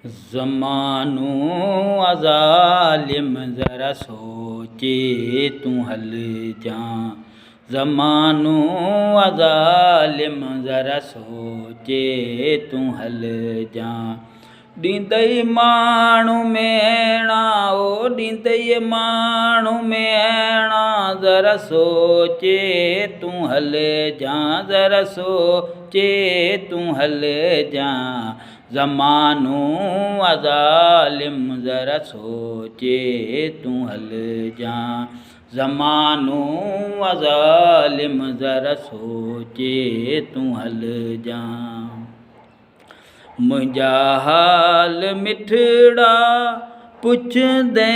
ज़मानो अज़ालिम ज़रा सोचे तू हल जा। ज़मानो अज़ालिम ज़रा सोचे तू हल जा। ॾींदई माण्हू मेणा ओ ॾींदई माण्हू मेणा ज़रा सोचे तू हल जा। ज़रा सोचे तू हल जा। ज़मानो अज़ालिम ज़रा सोचे तू हल जा। ज़मानो अज़ालिम ज़रा सोचे तू हल जा। मुंहिंजा हाल मिठड़ा पुछंदे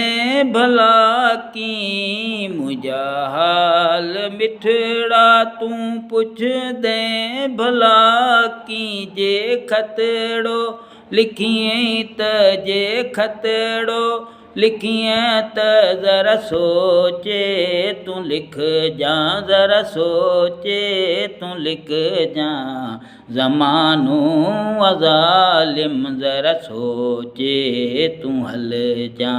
भला की। मुंहिंजा हाल मिठड़ा तूं पुछंदे भला की। जे खतड़ो लिखियईं त जे खतड़ो लिखियं त ज़रा सोचे तूं लिख जा। ज़रा सोचे तूं लिख जा। ज़मानो अज़ालिम ज़रा सोचे तूं हल जा।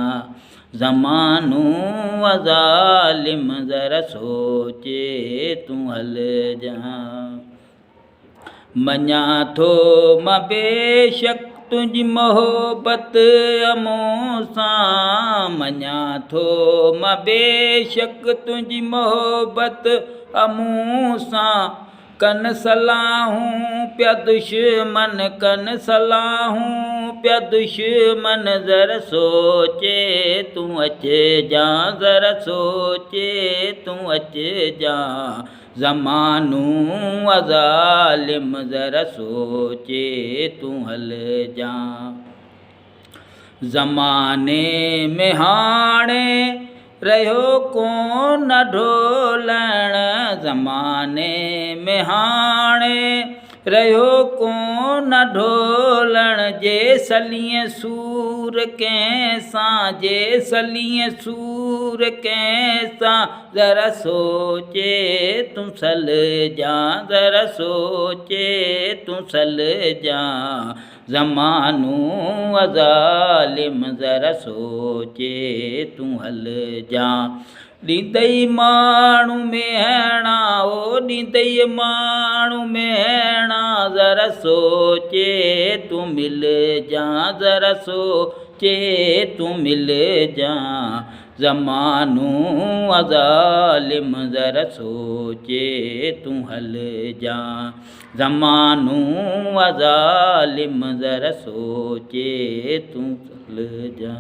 ज़मानो अज़ालिम ज़रा सोचे तूं हल जा। मञा थो मां बेशक तुंहिंजी मोहबत अमूं सां। मञा थो मां बेशक तुंहिंजी मोहबत अमूं सां। कन सलाहूं पिया दुश्मन कन सलाहूं पिया दुश्मन ज़रा सोचे तूं अच जा। ज़रा सोचे तूं अच जा। ज़मानो अज़ालिम ज़रा सोचे तूं हल जा। ज़माने में हाणे रहियो कोन ढोलण। ज़माने में हाणे रहियो कोन ढोलण। जे सलीअ सूर कंहिंसां जे सलीअ सूर कंहिंसां ज़रा सोचे तूं सल जा। ज़रा सोचे तूं सल जा। ज़मानो अज़ालिम ज़रा सोचे तूं हल जा। ॾींदई माण्हू मेणा ओ ॾींदई माण्हू मेणा ज़रा सोचे तूं मिल जा। ज़रा सोचे तूं मिल जा। ज़मानो अज़ालिम ज़रा सोचे तूं हल जा। ज़मानो अज़ालिम ज़रा सोचे तूं हल जा।